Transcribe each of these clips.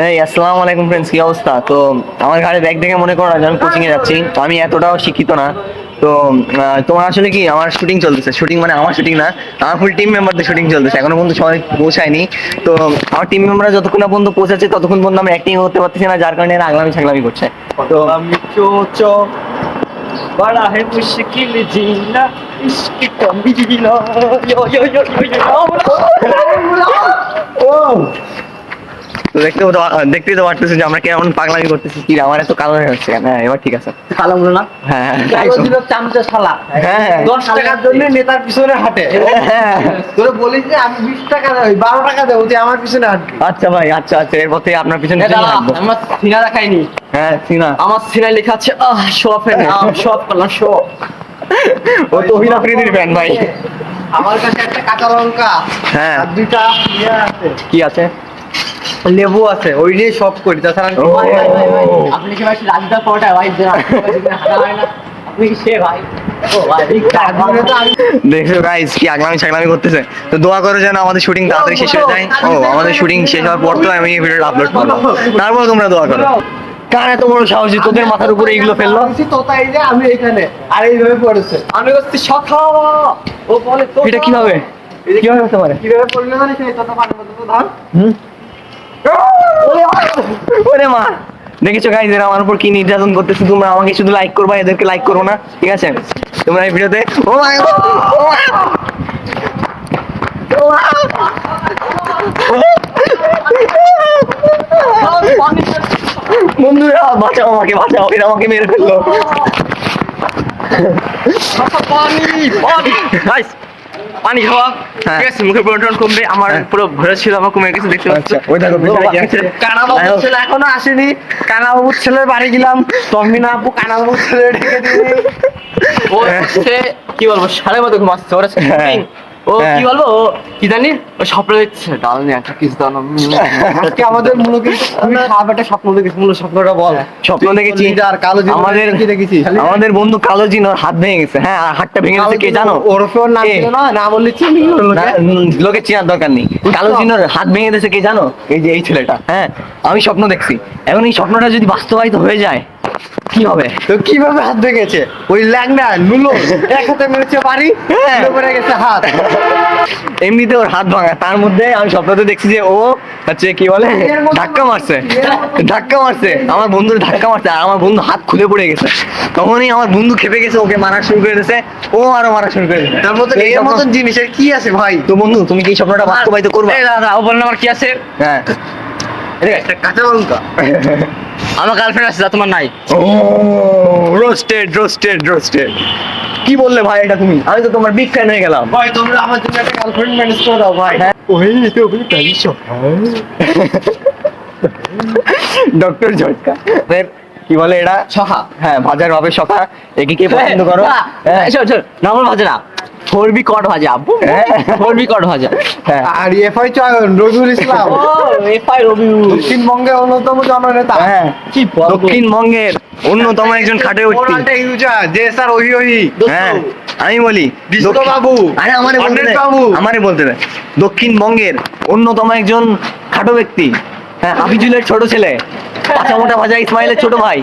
এই আসসালামু আলাইকুম ফ্রেন্ডস, কি অবস্থা? তো আমার ঘাড়ে ব্যাগ দেখে মনে করো না যে আমি কোচিং এ যাচ্ছি। আমি এতটাও শিক্ষিত না। তো তোমার আসলে কি, আমার শুটিং চলতেছে। শুটিং মানে আমার শুটিং না, আমার ফুল টিম মেম্বারদের শুটিং চলতেছে। এখনো পর্যন্ত সবাই পৌঁছায়নি। তো আমার টিম মেম্বাররা যতক্ষণ না পর্যন্ত পৌঁছাচ্ছে ততক্ষণ পর্যন্ত আমরা অ্যাক্টিং করতে পারতেছি না, যার কারণে এরা আগলামি ছাগলামি করছে। তো আমি চো बड़ा है मुश्किल जीना इश्क कबीला यो यो यो यो यो তো দেখতেই তো পারতেছি যে আমরা কেমন পাগলামি করতেছি। কি রে, আমার এত কালো হয়ে হচ্ছে কেন? হ্যাঁ, এবার ঠিক আছে। কালো বলো না হ্যাঁ কালো দিল চামচা শালা হ্যাঁ 10 টাকার জন্য নেতার পিছনে হাঁটে হ্যাঁ। তোরে বলিস যে আমি 20 টাকা দেই 12 টাকা দেব তুই আমার পিছনে হাঁটবি আচ্ছা ভাই, আচ্ছা আচ্ছা, এরপর থেকে আপনার পিছনে হাঁটবো। আমার সিনা দেখাইনি হ্যাঁ সিনা, আমার সিনায় লেখা আছে শপের নাম শপ করলাম শপ ও তো অভিনেত্রীদের ফ্যান ভাই। আমার কাছে একটা কাঁচা লঙ্কা হ্যাঁ। আর দুইটা ইয়ে আছে কি আছে? লেবু আছে, ওই নিয়ে সব করি। তাছাড়া আমি ও। আপনি কি ভাই রাজদা পড়া ভাই হাঁটা হয় না, আপনি কি সে ভাই ও ভাই দেখছো গাইস কি আগলামি ছাগলামি করতেছে। তো দোয়া করো যেন আমাদের শুটিং তাড়াতাড়ি শেষ হয়ে যায়। ও, আমাদের শুটিং শেষ হওয়ার পর তো আমি এই ভিডিওটা আপলোড করবো, তারপর তোমরা দোয়া করো। কার এত বড় সাহস যে তোদের মাথার উপরে এগুলো ফেললো? তোতাই যে আমি এখানে আর এইভাবে পড়েছে আমি করছি সখা ও বলে তো এটা কিভাবে কিভাবে হতে পারে? কিভাবে পড়লে মানে সেই তোতা পানির মধ্যে তো ধর ওরে মা, দেখেছো গাইস এরা আমার উপর কি নির্যাতন করতেছে। তোমরা আমাকে শুধু লাইক করবা, এদেরকে লাইক করো না, ঠিক আছে? তোমরা এই ভিডিওতে ও মা বন্ধুরা বাঁচাও, আমাকে বাঁচাও, এরা আমাকে মেরে ফেললো। পানি পানি গাইস পানি খাওয়া হ্যাঁ। ঠিক আছে, মুখে ব্রণ কমবে আমার হ্যাঁ। পুরো ভরে ছিল, আমার কমে গেছে দেখতে পাচ্ছ। আচ্ছা, ওই দেখো পিছনে কি আছে? কানাবাবুর ছেলে এখনো আসেনি, কানাবাবুর ছেলের বাড়ি গেলাম, তমিনা আপু কানাবাবুর ছেলে ডেকে দিয়ে ও হচ্ছে কি বলবো সাড়ে মতো ঘুমাচ্ছে ওরা হ্যাঁ। ও হ্যাঁ। কি বলবো ও কি জানি ও স্বপ্ন দেখছে ডাল নিয়ে একটা কিছু দাও না আজকে আমাদের মূলত আমি সাপ একটা স্বপ্ন দেখেছি, মূল স্বপ্নটা বল। স্বপ্ন দেখেছি আর কালো জিন আমাদের কি দেখেছিস? আমাদের বন্ধু কালো জিনোর হাত ভেঙে গেছে। হ্যাঁ, আর হাতটা ভেঙে গেছে কে জানো? ওরফে ওর নাম কে? ছিল না, না বললে চিনি না, লোকে চেনার দরকার নেই। কালো জিনোর হাত ভেঙে দিয়েছে কে জানো? এই যে এই ছেলেটা। হ্যাঁ, আমি স্বপ্ন দেখছি। এখন এই স্বপ্নটা যদি বাস্তবায়িত হয়ে যায় কি হবে? তো কিভাবে হাত ভেঙেছে? ওই ল্যাংড়া নুলো এক হাতে মেরেছে বাড়ি পড়ে গেছে হাত। এমনিতে ওর হাত ভাঙা, তার মধ্যে আমি স্বপ্নতে দেখছি যে ও হচ্ছে কি বলে ধাক্কা মারছে, আমার বন্ধুর ধাক্কা মারছে, আর আমার বন্ধু হাত খুলে পড়ে গেছে। তখনই আমার বন্ধু খেপে গেছে, ওকে মারা শুরু করে দিয়েছে, ও আরো মারা শুরু করে দিয়েছে। তার মধ্যে এই এর স্বপ্ন- মতন জিনিসের কি আছে ভাই? তো বন্ধু তুমি কি এই স্বপ্নটা বাস্তবায়িত করবে? এই দাদা ও বললেন আমার কি আছে? হ্যাঁ। একটা কাঁচা লঙ্কা আমার গার্লফ্রেন্ড আছে যা তোমার নাই। ও রোস্টেড রোস্টেড রোস্টেড। কি বললে ভাই এটা তুমি? আমি তো তোমার বিগ ফ্যান হয়ে গেলাম। ভাই তোমরা আমার জন্য একটা গার্লফ্রেন্ড ম্যানেজ করে দাও ভাই। ওই তো ওই প্যারিস ডক্টর ঝটকা কি বলে এটা? সখা। হ্যাঁ, ভাজার ভাবে সখা। একে কে পছন্দ করো? হ্যাঁ। শোন শোন নরমাল ভাজা না, ফোরবি কট ভাজা। হ্যাঁ। ফোরবি কট ভাজা। হ্যাঁ। আর এফআই চয়ন রবিউল ইসলাম। ও এফআই রবিউল দক্ষিণবঙ্গের অন্যতম জননেতা। হ্যাঁ, কি বলবো? দক্ষিণবঙ্গের অন্যতম একজন খাটে উঠতি। ইউজার যে স্যার ওহি ওহি। হ্যাঁ, আমি বলি ডিস্কো বাবু। আরে আমারে বলতে দে, বাবু। আমারে বলতে দে। দক্ষিণবঙ্গের অন্যতম একজন খাটো ব্যক্তি, হ্যাঁ, হাফিজুলের ছোট ছেলে, কাঁচা মোটা ভাজা ইসমাইলের ছোট ভাই,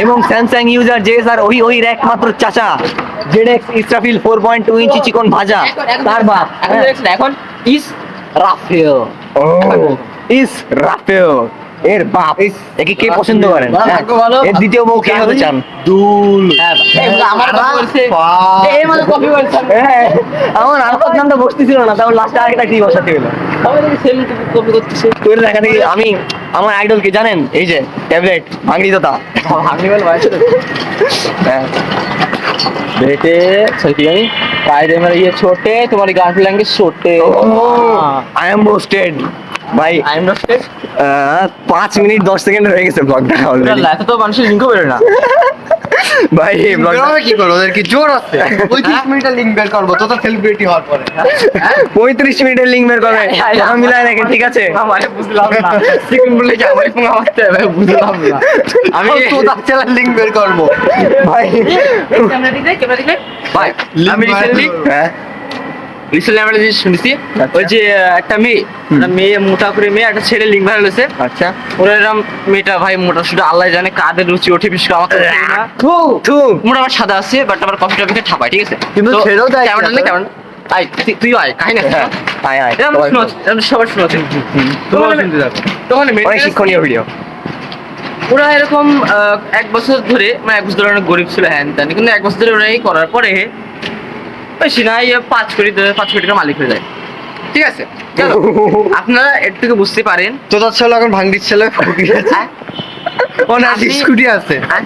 এবং স্যামসাং ইউজার জে স্যার ওহি ওহির একমাত্র চাচা, জেডএক্স ইসরাফিল 4.2 ইঞ্চি চিকন ভাজা, তার বাপ। এখন ইস রাফেল। ও ইস রাফেল এর বাপ। একে কে পছন্দ করেন? ভালো, হ্যাঁ, ভালো। এর দ্বিতীয় বউ কে হতে চান? দুল। আমার কথা বলছে। এই মানে কপি বলছে। হ্যাঁ, আমার আলফাত নামটা বসতেছিল না, তাও লাস্টে আরেকটা কি বসাতে হলো। আমি দেখি সেম কপি করতেছে। তোর দেখা দেখি আমি আমার আইডল কে জানেন? এই যে ট্যাবলেট ভাঙড়ি দাদা। ভাঙনি বল ভাই। হ্যাঁ, बेटे सही नहीं कायदे में रहिए छोटे तुम्हारी गर्लफ्रेंड के छोटे আই এম রোস্টেড ভাই। I am roasted 5 minute 10 second হয়ে গেছে ব্লগটা অলরেডি। লাইফে তো মানুষের লিঙ্ক বেরোয় না ভাই এই ব্লগটা কি করবো ওদের কি জোর আছে 35 মিনিটের লিঙ্ক বের করবো তো সেলিব্রিটি হওয়ার পরে 35 মিনিটের লিংক বের করবে, কথা মিলায় রাখেন, ঠিক আছে? আমারে বুঝলাম না সিকিম বলে কি আমারে ফোন মারতে হবে বুঝলাম না আমি তো তার লিঙ্ক বের করবো ভাই ক্যামেরা দিলে ভাই আমি রিসেন্টলি হ্যাঁ রিসেন্টলি আমরা যে শুনেছি ওই যে একটা মেয়ে মোটা করে মেয়ে একটা ছেলে লিঙ্ক ভাইরাল হয়েছে। আচ্ছা ওরা এরকম মেয়েটা ভাই মোটা শুধু আল্লাহ জানে কাদের রুচি ওঠে বিশেষ করে আমার তো জানি না। মোটা আবার সাদা আছে বাট আবার কফি টফিকে ঠাপায় ঠিক আছে কিন্তু তো ছেলেও দেয় ক্যামেরা নেই ক্যামেরা আয় তুই আয় কাহিনী আছে না? আয় আয় এরকম সবার শোনাচ্ছে তখন অনেক শিক্ষণীয় ভিডিও। ওরা এরকম 1 বছর ধরে মানে 1 বছর ধরে অনেক গরিব ছিল হ্যান ত্যান কিন্তু 1 বছর ধরে ওরা এই করার পরে বেশি নাই 5 কোটি টাকা মালিক হয়ে যায় ঠিক আছে চলো আপনারা একটু বুঝতে পারেন তোর ছেলে এখন ভাঙড়ির ছেলে হ্যাঁ? ওনার আপনি- স্কুটি আছে। হ্যাঁ?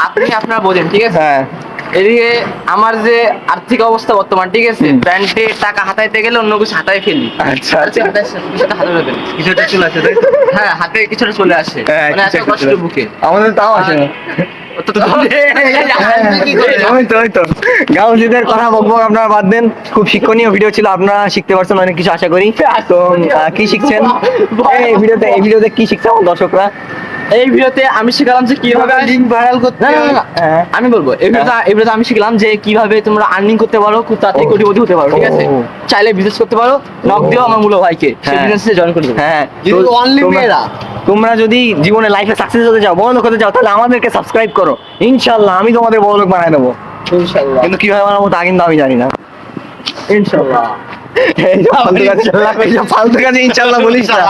আপনি আপনারা বোঝেন ঠিক আছে হ্যাঁ এদিকে আমার যে আর্থিক অবস্থা বর্তমান ঠিক আছে হুম। ব্যাংকে টাকা হাতাইতে গেলে অন্য কিছু হাতায় ফেলি আচ্ছা আর্থিক কিছুটা হাতে ফেলি কিছুটা চলে আসে তাই তো? হ্যাঁ হাতে কিছুটা চলে আসে হ্যাঁ, মানে এত কিছু একটা কষ্ট চলে আসে। বুকে আমাদের তাও আসে না। ওই তো গাউজিদের কথা বকবক আপনারা বাদ দেন। খুব শিক্ষণীয় ভিডিও ছিল, আপনারা শিখতে পারছেন অনেক কিছু আশা করি। তো কি শিখছেন এই ভিডিওতে কি শিখছে আমার দর্শকরা? এই ভিডিওতে আমি শিখলাম যে কিভাবে লিংক ভাইরাল করতে না, না, না, না। হ্যাঁ। আমি বলবো এই ভিডিওতে আমি শিখলাম যে কিভাবে তোমরা আর্নিং করতে পারো খুব তাড়াতাড়ি ও। কোটিপতি হতে পারো ঠিক আছে ও। চাইলে বিজনেস করতে পারো নক দিও আমার মূল ভাইকে সে হ্যাঁ। বিজনেসে জয়েন করে দেবে হ্যাঁ কিন্তু তো only তোমরা- মেয়েরা। তোমরা যদি জীবনে লাইফে সাকসেস হতে চাও, বড় লোক হতে চাও, তাহলে আমাদেরকে সাবস্ক্রাইব করো, ইনশাআল্লাহ আমি তোমাদের বড় লোক বানায় দেবো। ইনশাআল্লাহ কিন্তু কিভাবে বানাবো তা কিন্তু আমি জানি না। ইনশাআল্লাহ এইসব ফালতু কাজে ইনশাআল্লাহ বলিস না।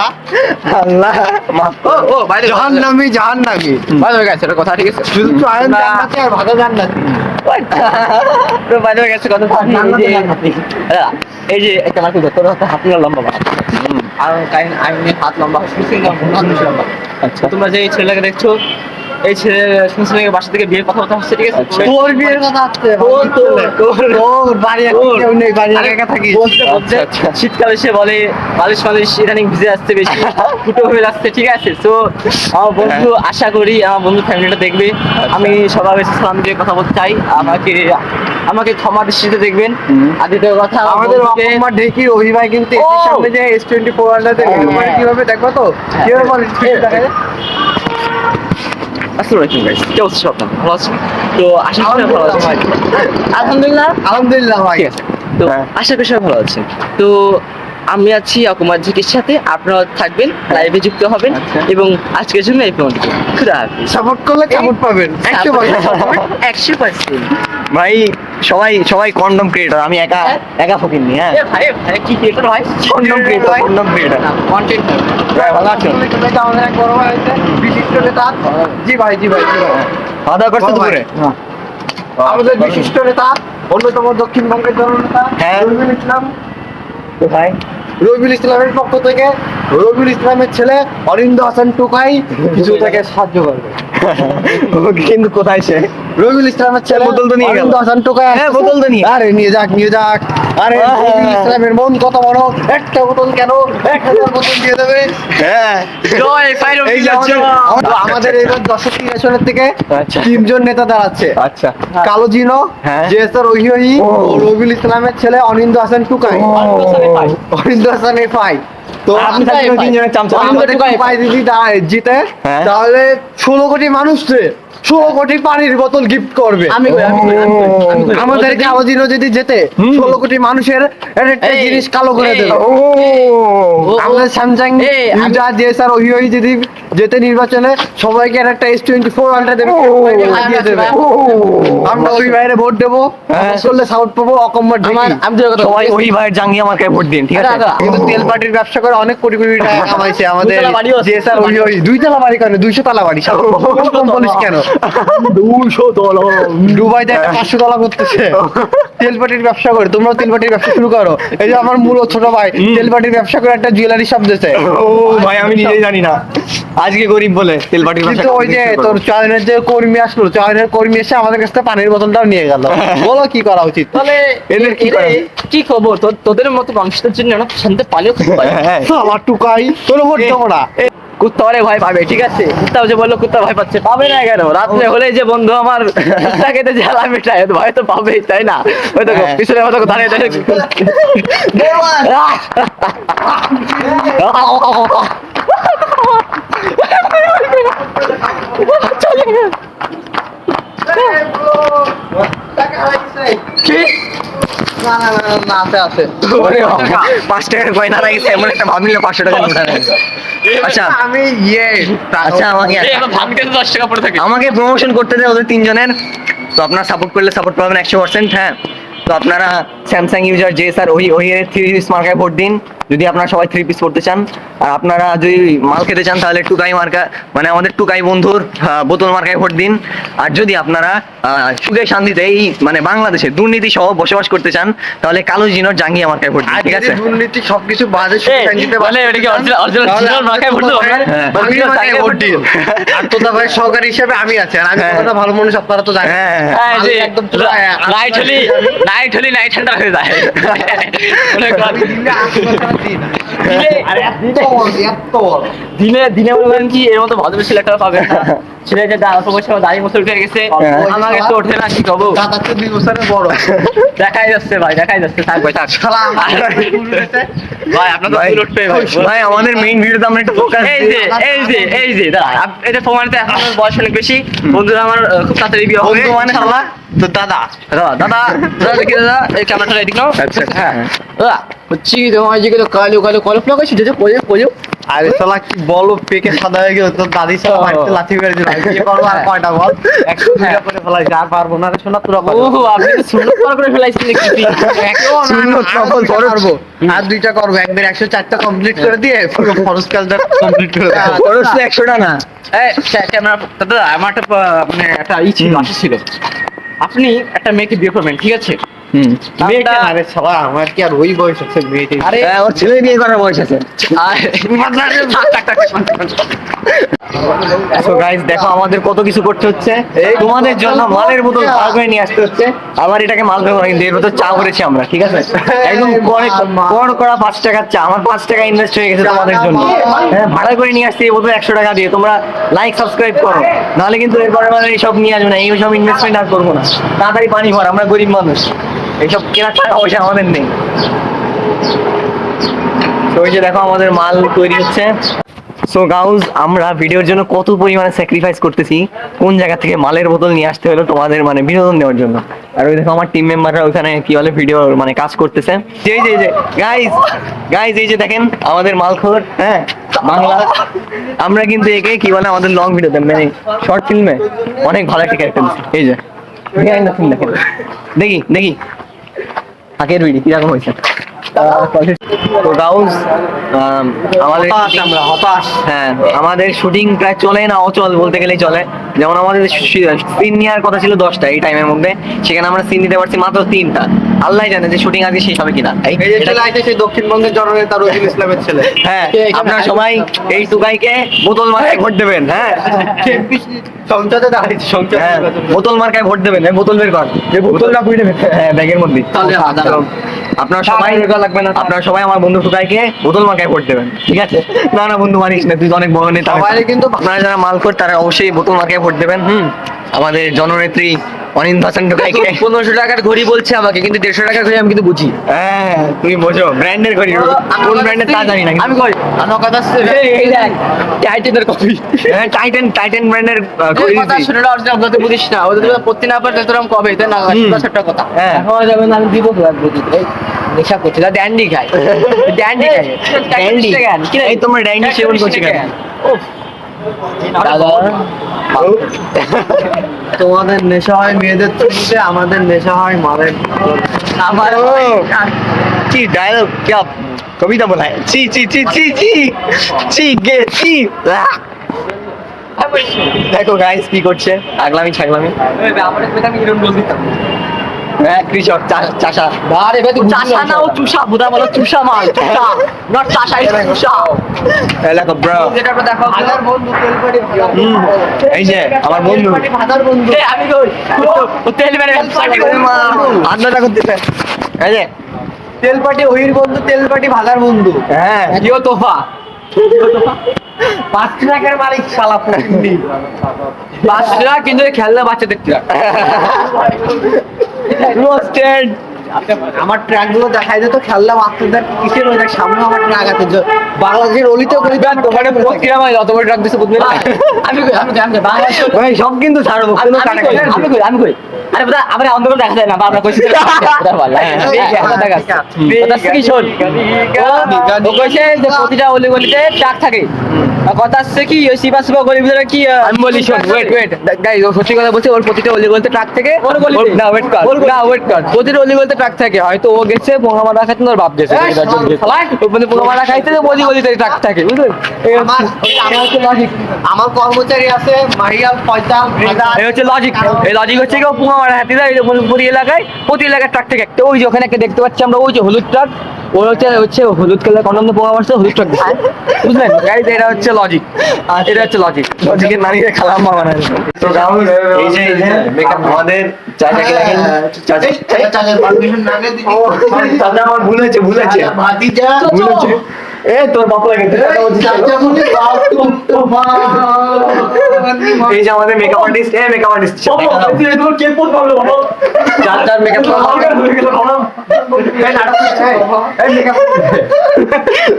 আল্লাহ মাফ ও করো। ও বাইরে জাহান্নামী বাইরে হয়ে গেছে এটা কথা ঠিক আছে শুধু চয়ন তোমরা- জান্নাতি আর ভাগা জান্নাতি। তো বাইরে হয়ে গেছে কথা এই যে একটা মার্কেট তোর হাতে হাত না লম্বা বাড়া। আর আইনে হাত লম্বা শুনছি না হাত বেশি লম্বা আচ্ছা তোমরা যে এই ছেলেটাকে দেখছো এই ছেলে শুনছি নাকি বাসা থেকে বিয়ের কথা হচ্ছে ঠিক আছে আচ্ছা। তোর বিয়ের কথা হচ্ছে তোর বাড়ি একা কেউ নেই, বাড়ি একা থাকিস। বলতে বলতে আচ্ছা, আচ্ছা। শীতকালে সে বলে বালিশ ইদানিং ভিজে আসছে বেশি ফুটো হয়ে যাচ্ছে ঠিক আছে তো আমার বন্ধু আশা করি আমার বন্ধু ফ্যামিলিটা দেখবে আমি সবার কাছে সালাম দিয়ে কথা বলতে চাই আমাকে ক্ষমা দৃষ্টিতে দেখবেন হুম। আর দ্বিতীয় কথা আমার আমাদের বন্ধুকে- বাবা মা ঢেকি রবি ভাই কিন্তু এসির ও! সামনে যে S24 আন্ডারতে ভিডিও করে কিভাবে দেখবো তো কিভাবে বল দেখা যায়। আসসালামু আলাইকুম গাইস কি অবস্থা সব ভালো আছেন তো আশা করি সবাই ভালো আছেন আলহামদুলিল্লাহ আলহামদুলিল্লাহ ভাই। ঠিক আছে তো হ্যাঁ। আশা করি সবাই ভালো আছেন তো আমি আছি অকুমার ঝিকের সাথে আপনারা থাকবেন লাইভে যুক্ত হবেন আচ্ছা। এবং আজকের জন্য এই পর্যন্ত খুদা হাফেজ সাপোর্ট করলে সাপোর্ট পাবেন 100% ভাই। সবাই কন্ডম ক্রিয়েটর, আমি একা ফকিরনি। হ্যাঁ এ ভাই কি ক্রিয়েটর ভাই কন্ডম ক্রিয়েটর কন্টেন্ট ভালো আছেন? আমাদের এক বড় ভাই আছে বিশিষ্ট নেতা। জি ভাই জি ভাই জি ভাই। খাওয়া দাওয়া করছো বড় ভাই। দুপুরে? আমাদের বিশিষ্ট নেতা অন্যতম দক্ষিণবঙ্গের জননেতা হ্যাঁ। রবিউল ইসলাম। কোথায়? রবিউল ইসলামের পক্ষ থেকে রবিউল ইসলামের ছেলে অরিন্দ হাসান টুকাই কিছু তাকে সাহায্য করবে। ও কিন্তু কোথায় সে? রবিউল ইসলামের ছেলে বোতল তো নিয়ে গেল। অরিন্দ হাসান টুকাই হ্যাঁ, আসতেছে। বোতল তো নিয়ে। আরে নিয়ে যাক আরে হ্যাঁ, হ্যাঁ, রবিউল হ্যাঁ। ইসলামের মন কত বড়, একটা বোতল কেন 1000 বোতল দিয়ে দেবে। হ্যাঁ জয় ফাইরো এই যে আমাদের এবার 10টি আসনের থেকে আচ্ছা। 3 জন নেতা দাঁড়াচ্ছে। আচ্ছা কালো জিনো, হ্যাঁ। জেসার ওহিওহি, ও। রবিউল ইসলামের ছেলে অনিন্দ হাসান টুকাই। অনিন্দ হাসান এফআই। তো আপনি থাকলে ওই তিনজনের চামচা। আমাদের টুকাই যদি জিতে হ্যাঁ। তাহলে 16 কোটি মানুষকে 16 কোটি পানির বোতল গিফট করবে। আমি আমাদের কালো জিনো যদি জেতে 16 কোটি মানুষের একটা এই, জিনিস কালো করে এই, দেবে। ও আমাদের স্যামসাং এই, আমি- ইউজার জেসার ওহিওহি যদি যেতে নির্বাচনে সবাইকে একটা S24 আলট্রা দেবে, সবাইকে লাগিয়ে দেবে। আমরা ওই বাইরে ভোট দেবো, হ্যাঁ। করলে সাউথ পাবো অকম্মর আমি তোর কথা সবাই ওই ভাইয়ের জাঙ্গি আমাকে ভোট দিন, ঠিক আছে? আচ্ছা, আচ্ছা। কিন্তু তেল পাটির ব্যবসা করে অনেক কোটি কোটি টাকা কামাইছে আমাদের দুতলা বাড়িও আছে। জেসার ওহিওহি। 2 তলা বাড়ি কেন, 200 তলা বাড়ি। কম বলিস কেন? 200 ডলার। দুবাইতে একটা 500 তলা করতেছে। তেল পাটির ব্যবসা করে, তোমরাও তেল পাটির ব্যবসা শুরু করো। এই যে আমার মূল ছোট ভাই তেল পাটির ব্যবসা করে একটা জুয়েলারি শপ দিয়েছে। ও ভাই আমি নিজেই জানি না, আজকে গরিব বলে তেলপাটির কিন্তু ওই যে তোর চয়নের যে কর্মী আসলো, চয়নের কর্মী এসে আমাদের কাছ থেকে পানির বোতলটাও নিয়ে গেল। বলো কি করা উচিত? তাহলে এদের কি এদের করে? কি খবর তোদের মতো মানুষদের জন্য না শান্তি পালিও খুব পারে হ্যাঁ সালা টুকাই, তোর ভোট দেবো না। কুত্তা ওরে ভয় পাবে ঠিক আছে কুত্তা যে বললো কুত্তা ভয় পাচ্ছে পাবে না কেন রাত্রে হলে যে বন্ধু আমার কুত্তা খেতে জ্বালা মেটায় ভয় তো পাবেই তাই না ওই তো হ্যাঁ। পিছনে মতো দাঁড়িয়ে দাঁড়িয়ে কি না আছে ওরে বাবা, 5 টাকার কয়েন হারা গেছে, এমন একটা ভাবলি না 500 টাকা নোট হারা গেছে। আচ্ছা আমি আচ্ছা আমাকে এই আমার ভাবিতে 10 টাকা পড়ে থাকে। আমাকে প্রমোশন করতে দেয় ওদের তিনজনের, তো আপনারা সাপোর্ট করলে সাপোর্ট পাবেন 100%। হ্যাঁ, তো আপনারা স্যামসাং ইউজার যে স্যার ওই 3 পিস মার্কায় ভোট দিন যদি আপনারা সবাই 3 পিস পড়তে চান। আর আপনারা যদি মাল খেতে চান তাহলে টুকাই মার্কা মানে আমাদের টুকাই বন্ধুর বোতল মার্কায় ভোট দিন। আর যদি আপনারা সুখে শান্তিতে এই মানে বাংলাদেশে দুর্নীতি সহ বসবাস করতে চান তাহলে কালো জিনোর জাঙ্গিয়া মার্কায় ভোট দিন, ঠিক আছে? দুর্নীতি সবকিছু বাজে বলে এটা কি অরিজিনাল জিনাল মার্কায় ভোট দেবো আমরা? ভোট দিন। আর তোতা ভাই সহকারী হিসেবে আমি আছি, আর আমি হ্যাঁ। কতটা ভালো মানুষ আপনারা তো জানেন। হ্যাঁ হ্যাঁ, যে একদম পুরো নাইট হলি নাইট হ্যান্ডার হয়ে যায়। অনেক রাত। দিনে মনে করেন কি এর মতো ভদ্র ছেলেটা পাবে না। ছেলে যে অল্প বয়সে দাড়ি মুছে উঠে গেছে, আমাকে তো ওঠে না, কি করবো? দাদা তো 2 বছরের বড়। দেখাই যাচ্ছে ভাই, দেখাই যাচ্ছে, থাক ভাই থাক। ভাই আপনার তো ভাই, চুল উঠবে ভাই। ভাই আমাদের মেইন ভিডিওতে আমরা একটু ফোকাস এই যে দাঁড়া, এটা প্রমাণিত এখন আমার বয়স অনেক বেশি। বন্ধুরা আমার খুব তাড়াতাড়ি বিয়ে হবে। বন্ধু মানে শালা তো দাদা। দাদা দেখি দাদা, এই ক্যামেরাটা এদিক নাও। আচ্ছা, হ্যাঁ দাদা হচ্ছে কি তোমার যে কালো কালো কল্পনা করছি যে কোজো আরে শালা কি বলো, পেকে সাদা হয়ে গেল তোর দাদি সব বাড়িতে লাথি মেরে দিল। কি করবো আর কয়টা বল? 102টা করে ফেলাইছে, আর পারবো না রে শোনা, তোরা পারবো। ওহো, আপনি তো সুন্দর করে ফেলাইছেন দেখি। সুন্নত নকল করবো, আর 2টা করবো, একবার 104টা কমপ্লিট করে দিয়ে পুরো ফরজ কাজটা কমপ্লিট করে দেবো। খরচ তো 100টা না। এই ক্যামেরা দাদা, আমার একটা মানে একটা ছিল, আশা ছিল আপনি একটা মেয়েকে বিয়ে করবেন, ঠিক আছে? মেয়েটা আরে শালা আমার কি আর ওই বয়স আছে মেয়েটি? আরে হ্যাঁ, ওর ছেলে বিয়ে করার বয়স আছে। সো গাইস দেখো আমাদের কত কিছু করতে হচ্ছে তোমাদের জন্য। মালের বোতল ভাগ করে নিয়ে আসতে হচ্ছে, আবার এটাকে মাল ভেবে কিন্তু এর ভেতর চা করেছি আমরা, ঠিক আছে? একদম কর করা 5 টাকার চা, আমার 5 টাকা ইনভেস্ট হয়ে গেছে তোমাদের জন্য। হ্যাঁ, ভাড়া করে নিয়ে আসছি এই বোতল 100 টাকা দিয়ে। তোমরা লাইক সাবস্ক্রাইব করো, নাহলে কিন্তু এরপরে মানে এইসব নিয়ে আসবে না, এইসব ইনভেস্টমেন্ট আর করবো না। তাড়াতাড়ি পানি ভর, আমরা গরিব মানুষ, এইসব কেনার টাকা পয়সা আমাদের নেই। তো ওই যে দেখো আমাদের মাল তৈরি হচ্ছে। সো গাউজ, আমরা ভিডিওর জন্য কত পরিমাণে স্যাক্রিফাইস করতেছি, কোন জায়গা থেকে মালের বোতল নিয়ে আসতে হলো তোমাদের মানে বিনোদন দেওয়ার জন্য। আর ওই দেখো আমার টিম মেম্বাররা ওখানে কি বলে ভিডিও মানে কাজ করতেছে। যে গাইজ এই যে দেখেন আমাদের মালখোর, হ্যাঁ বাংলা। আমরা কিন্তু একে কি বলে আমাদের লং ভিডিওতে মানে শর্ট ফিল্মে অনেক ভালো একটা ক্যারেক্টার দিচ্ছি। এই যে behind the scene দেখেন, দেখি আগের ভিডিও কিরকম হয়েছে। তো গাউজ আমাদের আমরা হতাশ। হ্যাঁ, আমাদের শুটিং প্রায় চলে না অচল বলতে গেলেই চলে। যেমন আমাদের সিন নেওয়ার কথা ছিল 10টা এই টাইমের মধ্যে, সেখানে আমরা সিন নিতে পারছি মাত্র 3টা। আল্লাহ জানে যে শুটিং আজকে শেষ হবে কিনা। এই যে চলে আসছে সেই দক্ষিণবঙ্গের জননেতা রহিল ইসলামের ছেলে। হ্যাঁ, আপনারা সবাই এই টুকাইকে বোতল মার্কায় ভোট দেবেন। হ্যাঁ সংসদে দাঁড়াইছে, সংসদে হ্যাঁ, বোতল মার্কায় ভোট দেবেন। এই বোতল বের কর, এই বোতলটা পুড়ে দেবেন হ্যাঁ ব্যাগের মধ্যে। তো আপনারা সবাই আমার বন্ধু টুকাইকে বোতল মার্কায় ভোট দেবেন, ঠিক আছে? না বন্ধু মানিস না, তুই তো অনেক বড় নেতা। সবাই কিন্তু আপনারা যারা মালখোর তারা অবশ্যই বোতল মার্কায় ভোট দেবেন। আমাদের জননেত্রী অনিন্দ হাসান টুকাইকে। 1500 টাকার ঘড়ি বলছে আমাকে, কিন্তু 150 টাকার ঘড়ি আমি কিন্তু বুঝি। হ্যাঁ, তুমি বোঝো ব্র্যান্ডের ঘড়ি, কোন ব্র্যান্ডের তা জানি না কিন্তু। আমি করি আমার কথা এই দেখ টাইটেনের কপি। হ্যাঁ, টাইটেন ব্র্যান্ডের ঘড়ি এই কথা দিছি। শুনে অরিজিনাল কথা বুঝিস না, ওদের পড়তে না পারলে তোর আমি কবে তাই না? ছোট্ট কথা হ্যাঁ। এখন যাবেন আমি দিব তো আর বুঝি এই নেশা করছে না, ড্যান্ডি খাই ড্যান্ডি খাই ড্যান্ডি এই তোমরা ড্যান্ডি সেবন করছো কেন? দাদা তোমাদের নেশা হয় মেয়েদের চুলতে, আমাদের নেশা হয় মালের। আমার কি ডায়লগ, क्या কবিতা বলা है? ची ची ची ची ची ची गे ची। দেখো গাইস কি করছে, আগলামি ছাগলামি। আমার কথা আমি এরকম বল দিতাম। হ্যাঁ, কৃষক চাষা। আরে ভাই তুই চাষা না, ও চুষা বুদা বলো, চুষা মাল চুষা, নট চাষা, ইজ চুষা। দেখো ব্রো, যেটা দেখো হাজার বন্ধু তেলপাটি এই যে আমার বন্ধু হাজার বন্ধু। এই আমি কই ও তেল মেরে পার্টি করে মা আড্ডা করতেছে। এই যে তেলপাটি ওহির বন্ধু, তেলপাটি ভাদার বন্ধু। হ্যাঁ, কিও তোফা 5 টাকার মালিক শালা ফকিন্নি। 5 টাকা কিন্তু খেলনা বাচ্চা দেখতে রোস্টেড আমার ট্রাক গুলো দেখাই দিত, খেললাম আত্মদার কিসের ওই দেখ সামনে আমার ট্রাক আছে, বাংলাদেশের অলিতে গলিতে দোকানে পোস্ট কিরাম হয় অত বড় ট্রাক দিছে বুঝলি না আমি কই বাংলাদেশ ভাই সব কিন্তু ছাড়বো, কোনো কাটাকাটি নেই। আমি কই আরে বুদা আমরা অন্ধকার দেখা যায় না বা আমরা কইছি কথা বল কথা কি শোন ও কইছে যে প্রতিটা অলি গলিতে ট্রাক থাকে কথা আছে কি ওই সিবা সিবা গলির ভিতরে কি আমি বলি শোন ওয়েট গাইস ও সত্যি কথা বলছে, ওর প্রতিটা অলি গলিতে ট্রাক থাকে না ওয়েট কর প্রতিটা অলি গলিতে ট্রাক থাকে, হয়তো ও গেছে পোঙা মারা খাইতে ওর বাপ গেছে ওখানে পোঙা মারা খাইতে অলি গলিতে ট্রাক থাকে বুঝলেন। আমার কর্মচারী আছে মারিয়াল ফয়সাল এই হচ্ছে লজিক, এই লজিক হচ্ছে কি পোঙা মারা হাতি যায় প্রতি এলাকায় ট্রাক থেকে একটা, ওই যে ওখানে একটা দেখতে পাচ্ছি আমরা, ওই যে হলুদ ট্রাক, ওর হচ্ছে হলুদ কালার কন্ডম পোঙা মারছে হলুদ ট্রাক দিচ্ছে বুঝলেন গাইস, এটা হচ্ছে লজিক, এটা হচ্ছে লজিক। লজিকের নানিকে খালাম মা বানায়। তো গাউস এই যে আমাদের চাচাকে দেখেন, চাচা আমার ভুল হয়েছে এ তোর বাপ লাগে এই যে আমাদের মেকআপ আর্টিস্ট, মেকআপ আর্টিস্ট চাচার মেকআপ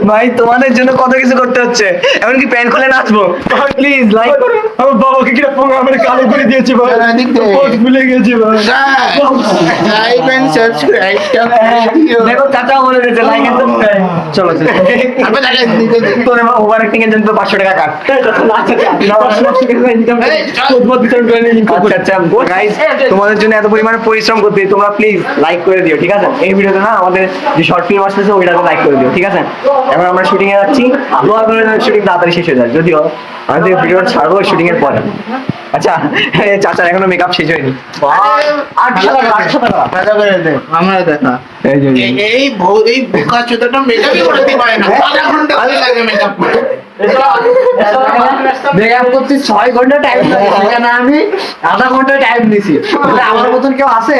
ভাই তোমাদের জন্য কত কিছু করতে হচ্ছে, এমনকি প্যান্ট খুলে নাচবো। প্লিজ লাইক করো। আমার বাবাকে কিরা পোঙা আমার কালো করে দিয়েছে ভাই, ভুলে গেছি ভাই। লাইক এন্ড সাবস্ক্রাইব দেখো চাচা বলে দিয়েছে লাইক এন্ড সাবস্ক্রাইব। চলো তোর ওভার অ্যাক্টিং এর জন্য 500 টাকা কাট। আচ্ছা গাইস, তোমাদের জন্য এত পরিমাণে পরিশ্রম করতে তোমরা প্লিজ লাইক করে দিও, ঠিক আছে? এই ভিডিওতে না আমাদের যে শর্ট ফিল্ম আসতেছে ওইটাতে লাইক করে দিও, ঠিক আছে? এখন আমরা শুটিং এ যাচ্ছি, দোয়া করে শুটিং তাড়াতাড়ি শেষ হয়ে যায়, যদিও আমাদের ভিডিও ছাড়বো শুটিং এর পরে। আচ্ছা চাচার এখনো মেকআপ শেষ হয়নি। 800 টাকা আমরা দেখা এই যে এই বোকা চোদাটা মেকআপই করতে পারে না, আধা ঘন্টা লাগে মেকআপ করতে। মেকআপ করতে 6 ঘন্টা টাইম লাগে, সেখানে আমি আধা ঘন্টা টাইম নিছি। আমার মতন কেউ আছে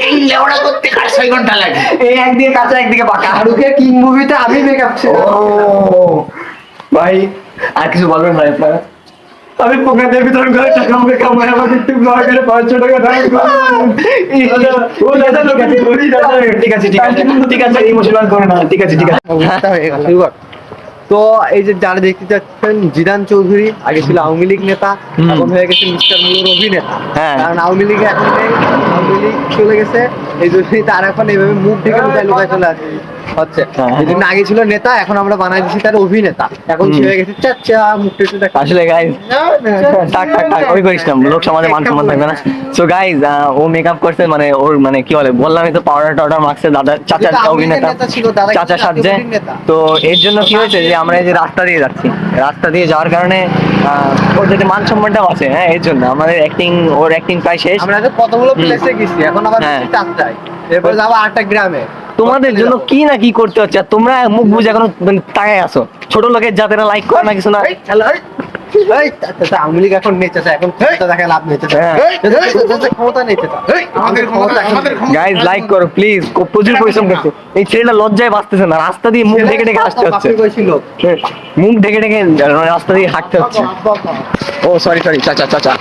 এই লেওড়া করতে কার 6 ঘন্টা লাগে? এই একদিকে কাঁচা একদিকে পাকা। শাহরুখের কিং মুভিতে আমি মেকআপ ছিল। ও ভাই আর কিছু বলবেন ভাই আপনারা? আমি পোকাদের বিতরণ করে টাকা আমাকে কামাই, আমাকে একটু ব্লগ করে 500 টাকা দাও। ঠিক আছে ইমোশনাল করে না, ঠিক আছে তো এই যে যারা দেখতে যাচ্ছেন, জিদান চৌধুরী আগে ছিল আওয়ামী লীগ নেতা, এখন হয়ে গেছে মিস্টার মুলোর অভিনেতা। হ্যাঁ। কারণ আওয়ামী লীগে এখন নেই, আওয়ামী লীগ চলে গেছে, এই জন্যই তার এখন এইভাবে মুখ ঢেকে লুকায় চলে আসে হচ্ছে। এই জন্য আগে ছিল নেতা, এখন আমরা বানাই দিচ্ছি তার অভিনেতা। এখন সে হয়ে গেছে চাচা, মুখটা একটু দেখা। আসলে গাইস টাক ওই করিস না, লোক সমাজে মান সম্মান থাকবে না। সো গাইস ও মেকআপ করছে, মানে ওর মানে কি বলে বললামই তো, পাউডার টাউডার মাখছে দাদা, চাচা অভিনেতা, চাচা সাজছে। তো এর জন্য কি হয়েছে যে আমরা এই যে রাস্তা দিয়ে যাচ্ছি, রাস্তা দিয়ে যাওয়ার কারণে ওর যাতে মান সম্মানটাও আছে, হ্যাঁ এর জন্য আমাদের ওর অ্যাক্টিং প্রায় শেষ। আমরা তো কতগুলো প্লেসে গেছি, এখন আবার চাচটাই, এরপর যাবো 8টা গ্রামে। তোমাদের জন্য কি না কি করতে হচ্ছে, আর তোমরা মুখ বুঝে এখনো তাকায় আসো। ছোট লোকের যাতে না লাইক করে না কিছু না। আওয়ামী লীগ এখন নেই চাচা, এখন ক্ষমতা দেখা লাভ নেই চাচা, ক্ষমতা নেই চাচা, আমাদের ক্ষমতা। গাইস লাইক করো প্লিজ, প্রচুর পরিশ্রম করছে এই ছেলেটা, লজ্জায় বাঁচতেছে না, রাস্তা দিয়ে মুখ ঢেকে ঢেকে আসতে হচ্ছে, মুখ ঢেকে ঢেকে রাস্তা দিয়ে হাঁটতে হচ্ছে। ও সরি চাচা